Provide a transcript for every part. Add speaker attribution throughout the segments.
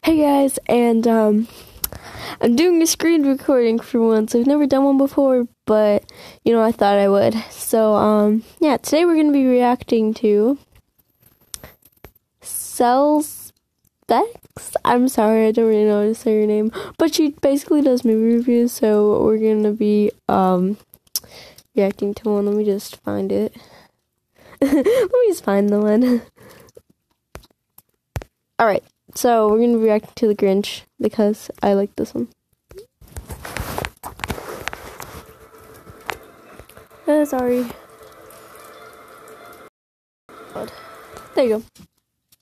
Speaker 1: Hey guys, and I'm doing a screen recording for once. I've never done one before, but I thought I would. So yeah, today we're gonna be reacting to cellspex. I'm sorry, I don't really know how to say her name, but she basically does movie reviews. So we're gonna be reacting to one. Let me just find it. Let me just find the one. All right. So, we're going to react to The Grinch, because I like this one. Sorry. God. There you go.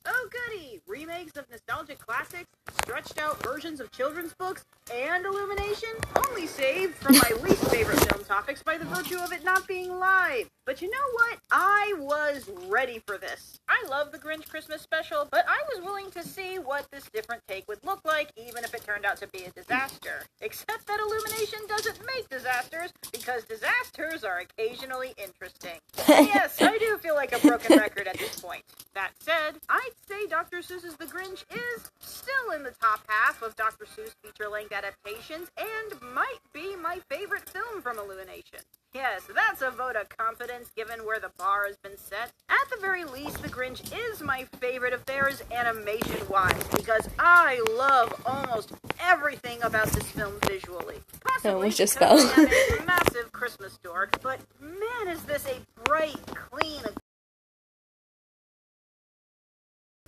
Speaker 2: Oh goody! Remakes of nostalgic classics, stretched out versions of children's books, and Illumination, only saved from my least favorite film topics by the virtue of it not being live. But you know what? I was ready for this. I love the Grinch Christmas special, but I was willing to see what this different take would look like, even if it turned out to be a disaster. Except that Illumination doesn't make disasters, because disasters are occasionally interesting. Yes, I do feel like a broken record at this point. That said, I'd say Dr. Seuss's The Grinch is still in the top half of Dr. Seuss feature-length adaptations, and might be my favorite film from Illumination. Yes, that's a vote of confidence given where the bar has been set. At the very least, The Grinch is my favorite of theirs animation-wise, because I love almost everything about this film visually. Possibly because I am a massive Christmas dork, but man, is this a bright, clean,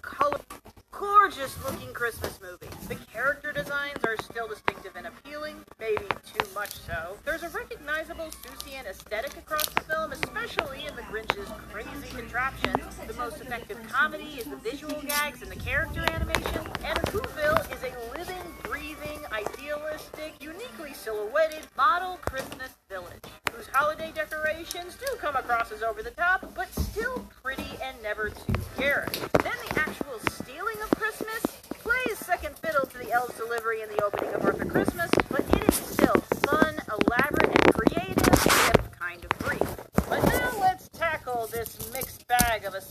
Speaker 2: colorful, gorgeous-looking Christmas movie. The character designs are still distinctive and appealing, maybe too much so. There's a recognizable Seussian aesthetic across the film, especially in the Grinch's crazy contraptions. The most effective comedy is the visual gags and the character animation, and Whoville is a living, breathing, idealistic, uniquely silhouetted model Christmas village, whose holiday decorations do come across as over the top, but still pretty and never too garish. Then the actual stealing of Christmas plays second fiddle to the elves' delivery in the opening of Arthur Christmas, but it is still fun, elaborate, and creative, yet kind of brief. But now let's tackle this mixed bag of a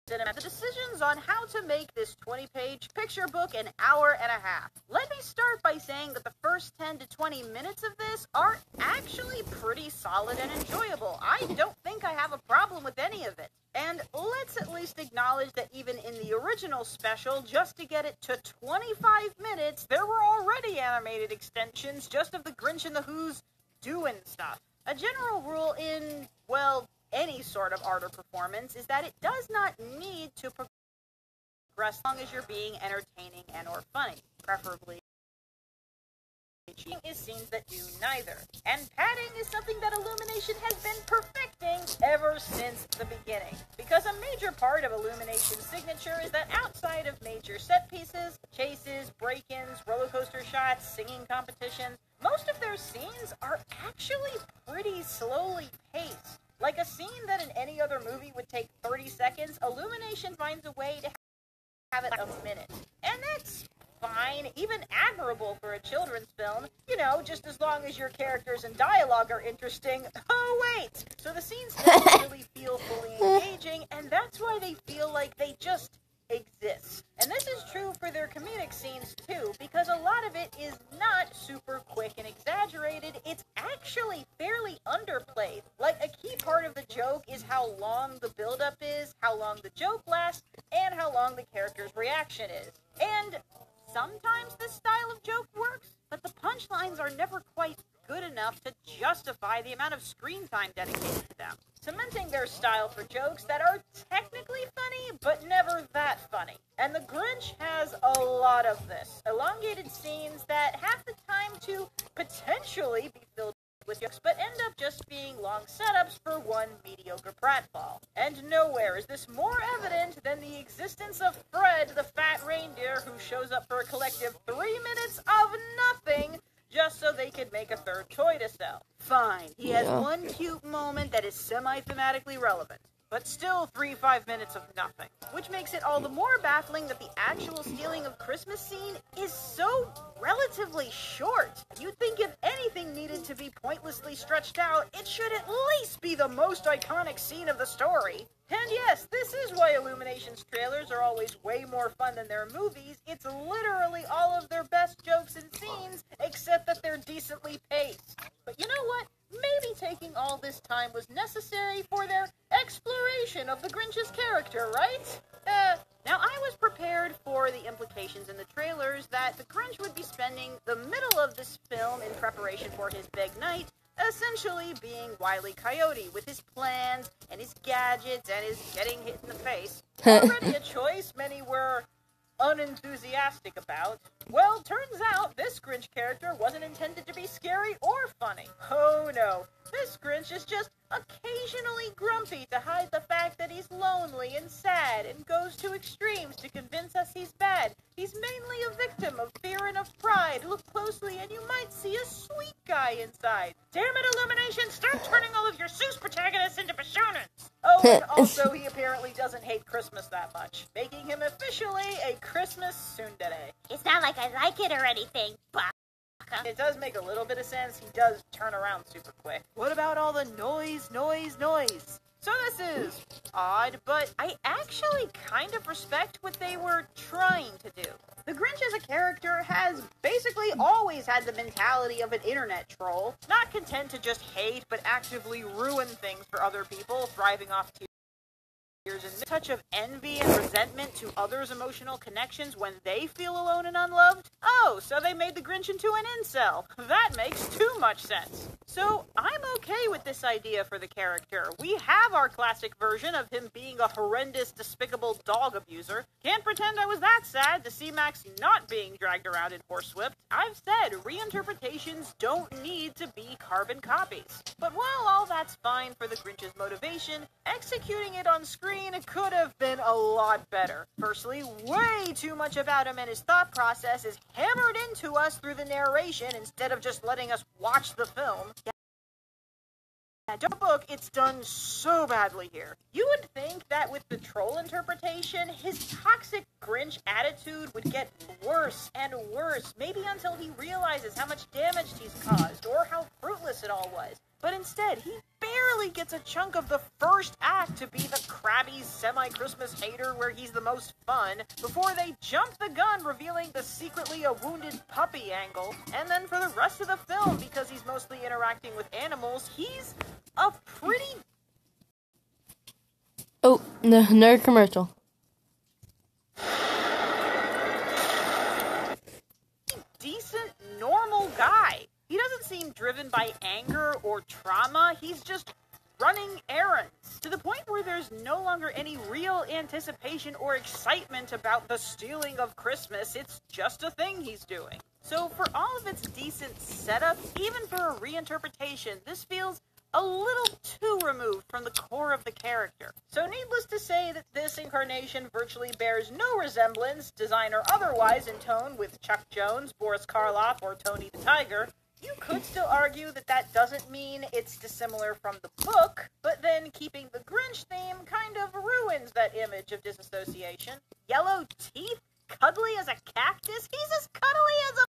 Speaker 2: cinema. The decisions on how to make this 20-page picture book an hour and a half. Let me start by saying that the first 10 to 20 minutes of this are actually pretty solid and enjoyable. I don't think I have a problem with any of it. And let's at least acknowledge that even in the original special, just to get it to 25 minutes, there were already animated extensions just of the Grinch and the Who's doing stuff. A general rule in, well, any sort of art or performance is that it does not need to progress as long as you're being entertaining and or funny, preferably is scenes that do neither. And padding is something that Illumination has been perfecting ever since the beginning. Because a major part of Illumination's signature is that outside of major set pieces, chases, break-ins, roller coaster shots, singing competitions, most of their scenes are actually pretty slowly paced. Like a scene that in any other movie would take 30 seconds, Illumination finds a way to have it a minute. And that's fine, even admirable for a children's film, just as long as your characters and dialogue are interesting. Oh, wait! So the scenes don't really feel fully engaging, and that's why they feel like they just exist. And this is true for their comedic scenes, too, because a lot of it is not super quick and exaggerated. It's actually fairly underplayed. Like, a key part of the joke is how long the build-up is, how long the joke lasts, and how long the character's reaction is. And sometimes this style of joke works, but the punchlines are never quite good enough to justify the amount of screen time dedicated to them, cementing their style for jokes that are technically funny, but never that funny. And the Grinch has a lot of this. Elongated scenes that have the time to potentially be filled with jokes, but end up just being long setups for one mediocre pratfall. And nowhere is this more evident than the existence of Fred, the fat reindeer, who shows up for a collective 3 minutes of nothing, just so they could make a third toy to sell. Fine, he has one cute moment that is semi-thematically relevant. But still 5 minutes of nothing. Which makes it all the more baffling that the actual stealing of Christmas scene is so relatively short. You'd think if anything needed to be pointlessly stretched out, it should at least be the most iconic scene of the story. And yes, this is why Illumination's trailers are always way more fun than their movies. It's literally all of their best jokes and scenes, except that they're decently paced. But you know what? Maybe taking all this time was necessary for their exploration of the Grinch's character, right? Now I was prepared for the implications in the trailers that the Grinch would be spending the middle of this film in preparation for his big night, essentially being Wile E. Coyote with his plans and his gadgets and his getting hit in the face. Already a choice many were unenthusiastic about. Well, turns out this Grinch character wasn't intended to be scary or funny. Oh no, this Grinch is just occasionally grumpy to hide the fact that he's lonely and sad and goes to extremes to convince us he's bad. He's mainly a victim of fear and of pride. Look closely and you might see a sweet guy inside. Damn it, Illumination, stop turning all of your Seuss protagonists into Bashonans! Oh, and also he apparently doesn't hate Christmas that much, making him officially a Christmas tsundere.
Speaker 3: It's not like I like it or anything, but
Speaker 2: it does make a little bit of sense. He does turn around super quick. What about all the noise? So this is odd, but I actually kind of respect what they were trying to do. The Grinch as a character has basically always had the mentality of an internet troll, not content to just hate, but actively ruin things for other people, thriving off tears and a touch of envy and resentment to others' emotional connections when they feel alone and unloved. Oh, so they made the Grinch into an incel. That makes too much sense. So I'm okay with this idea for the character. We have our classic version of him being a horrendous, despicable dog abuser. Can't pretend I was that sad to see Max not being dragged around and horsewhipped. I've said reinterpretations don't need to be carbon copies. But while all that's fine for the Grinch's motivation, executing it on screen could have been a lot better. Firstly, way too much about him and his thought process is hammered into us through the narration instead of just letting us watch the film. Don't book, it's done so badly here. You would think that with the troll interpretation, his toxic Grinch attitude would get worse and worse, maybe until he realizes how much damage he's caused or how fruitless it all was. But instead, he barely gets a chunk of the first act to be the crabby semi-Christmas hater where he's the most fun, before they jump the gun revealing the secretly a wounded puppy angle, and then for the rest of the film, because he's mostly interacting with animals, he's a pretty...
Speaker 1: Oh, no, nerd commercial.
Speaker 2: decent, normal guy. He doesn't seem driven by anger or trauma. He's just running errands, to the point where there's no longer any real anticipation or excitement about the stealing of Christmas. It's just a thing he's doing. So for all of its decent setup, even for a reinterpretation, this feels a little too removed from the core of the character. So needless to say that this incarnation virtually bears no resemblance, design or otherwise, in tone with Chuck Jones, Boris Karloff, or Tony the Tiger. You could still argue that that doesn't mean it's dissimilar from the book, but then keeping the Grinch theme kind of ruins that image of disassociation. Yellow teeth? Cuddly as a cactus? He's as cuddly as a...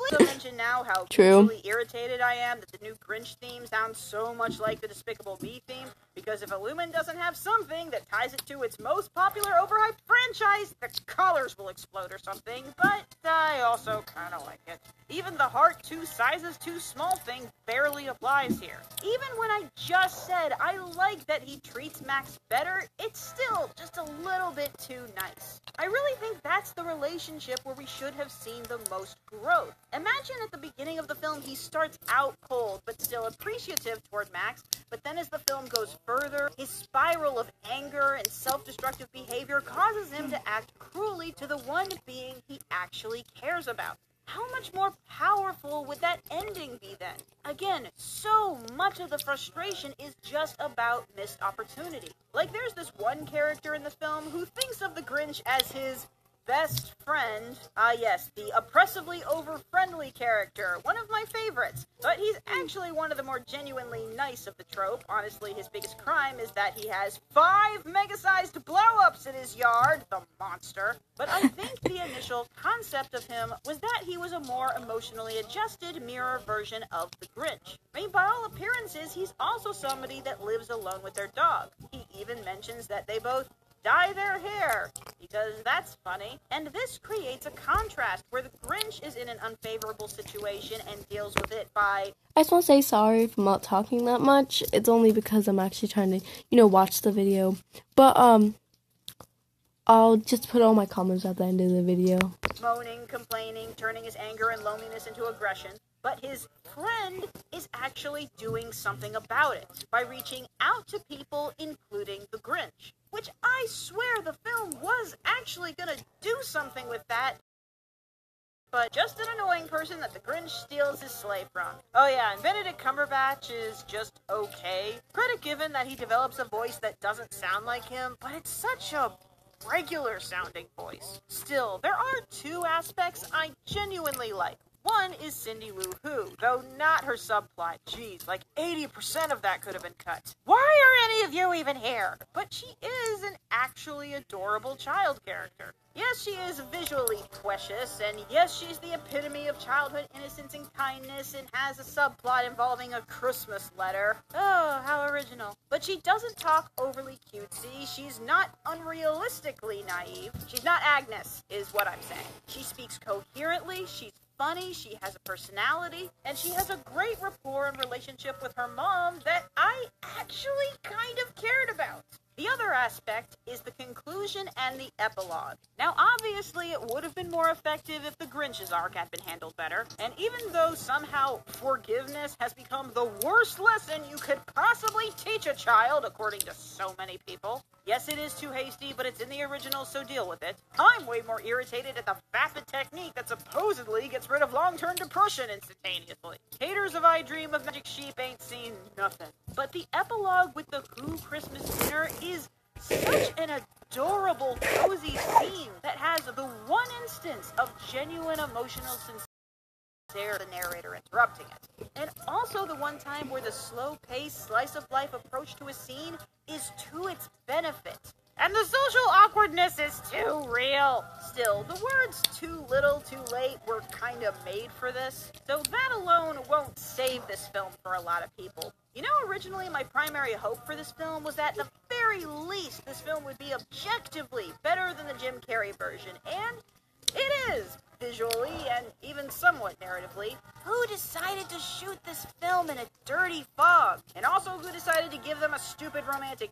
Speaker 2: So mention now how truly irritated I am that the new Grinch theme sounds so much like the Despicable Me theme, because if Illumin doesn't have something that ties it to its most popular overhyped franchise, the colors will explode or something, but I also kinda like it. Even the heart 2 sizes too small thing barely applies here. Even when I just said I like that he treats Max better, it's still just a little bit too nice. I really think that's the relationship where we should have seen the most growth. Imagine at the beginning of the film he starts out cold, but still appreciative toward Max, but then as the film goes further, his spiral of anger and self-destructive behavior causes him to act cruelly to the one being he actually cares about. How much more powerful would that ending be then? Again, so much of the frustration is just about missed opportunity. Like, there's this one character in the film who thinks of the Grinch as his best friend, yes, the oppressively over-friendly character, one of my favorites. But he's actually one of the more genuinely nice of the trope. Honestly, his biggest crime is that he has 5 mega-sized blow-ups in his yard, the monster. But I think the initial concept of him was that he was a more emotionally adjusted mirror version of the Grinch. I mean, by all appearances, he's also somebody that lives alone with their dog. He even mentions that they both dye their hair, because that's funny. And this creates a contrast where the Grinch is in an unfavorable situation and deals with it by...
Speaker 1: I just want to say sorry if I'm not talking that much. It's only because I'm actually trying to, watch the video. But, I'll just put all my comments at the end of the video.
Speaker 2: moaning, complaining, turning his anger and loneliness into aggression. But his friend is actually doing something about it by reaching out to people, including the Grinch. Which I swear the film was actually gonna do something with that, but just an annoying person that the Grinch steals his sleigh from. Oh yeah, and Benedict Cumberbatch is just okay. Credit given that he develops a voice that doesn't sound like him, but it's such a regular sounding voice. Still, there are 2 aspects I genuinely like. One is Cindy Lou Who, though not her subplot. Jeez, like 80% of that could have been cut. Why are any of you even here? But she is an actually adorable child character. Yes, she is visually precious, and yes, she's the epitome of childhood innocence and kindness, and has a subplot involving a Christmas letter. Oh, how original. But she doesn't talk overly cutesy, she's not unrealistically naive. She's not Agnes, is what I'm saying. She speaks coherently, she's funny, she has a personality, and she has a great rapport and relationship with her mom that I actually kind of cared about. The other aspect is the conclusion and the epilogue. Now, obviously, it would have been more effective if the Grinch's arc had been handled better, and even though somehow forgiveness has become the worst lesson you could possibly teach a child, according to so many people, yes, it is too hasty, but it's in the original, so deal with it. I'm way more irritated at the vapid technique that supposedly gets rid of long-term depression instantaneously. Haters of I Dream of Magic Sheep ain't seen nothing. But the epilogue with the Who Christmas dinner is such an adorable, cozy scene that has the one instance of genuine emotional sincerity, the narrator interrupting it. And also the one time where the slow-paced, slice-of-life approach to a scene is to its benefit. And the social awkwardness is too real. Still, the words too little, too late were kind of made for this, so that alone won't save this film for a lot of people. You know, originally my primary hope for this film was that at the very least this film would be objectively better than the Jim Carrey version, and it is, visually and even somewhat narratively. Who decided to shoot this film in a dirty fog? And also who decided to give them a stupid romantic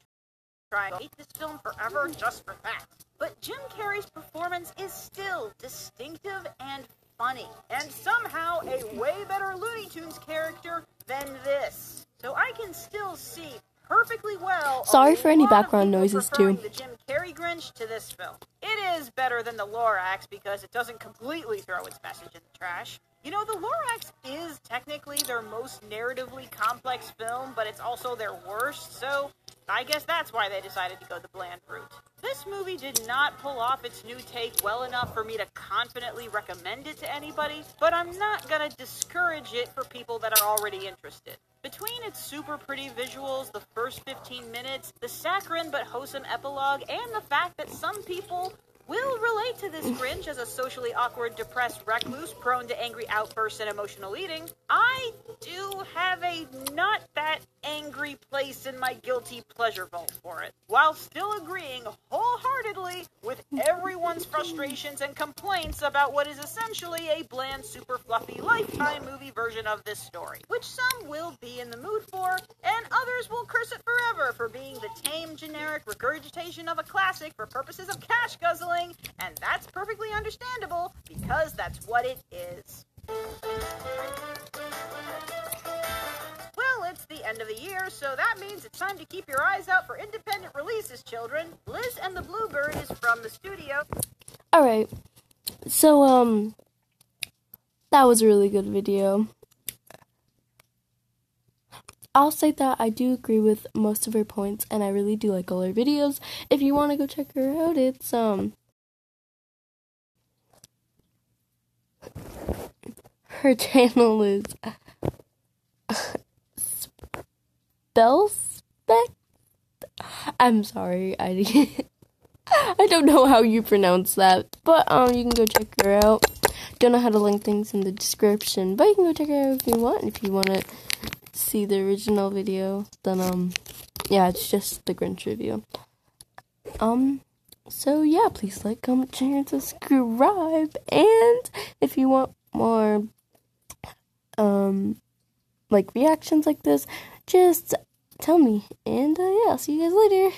Speaker 2: triangle? I hate this film forever just for that. But Jim Carrey's performance is still distinctive and funny, and somehow a way better Looney Tunes character than this. So I can still see perfectly well.
Speaker 1: Sorry for any background noises too.
Speaker 2: The Jim Carrey Grinch to this film. It is better than the Lorax because it doesn't completely throw its message in the trash. You know, the Lorax is technically their most narratively complex film, but it's also their worst, so I guess that's why they decided to go the bland route. This movie did not pull off its new take well enough for me to confidently recommend it to anybody, but I'm not gonna discourage it for people that are already interested. Between its super pretty visuals, the first 15 minutes, the saccharine but wholesome epilogue, and the fact that some people will relate to this Grinch as a socially awkward, depressed recluse prone to angry outbursts and emotional eating, I do have a not that angry place in my guilty pleasure vault for it, while still agreeing wholeheartedly with everyone's frustrations and complaints about what is essentially a bland, super fluffy Lifetime movie version of this story, which some will be in the mood for, and others will curse it forever for being the tame, generic regurgitation of a classic for purposes of cash guzzling, and that's perfectly understandable, because that's what it is. Well, it's the end of the year, so that means it's time to keep your eyes out for independent releases, children. Liz and the Bluebird is from the studio.
Speaker 1: Alright, so, that was a really good video. I'll say that I do agree with most of her points, and I really do like all her videos. If you want to go check her out, it's, her channel is cellspex. I'm sorry, I don't know how you pronounce that, but you can go check her out. Don't know how to link things in the description, but you can go check her out if you want. If you want to see the original video, then yeah, it's just the Grinch review. So yeah, please like, comment, share, and subscribe. And if you want more like reactions like this, just tell me. And yeah, I'll see you guys later.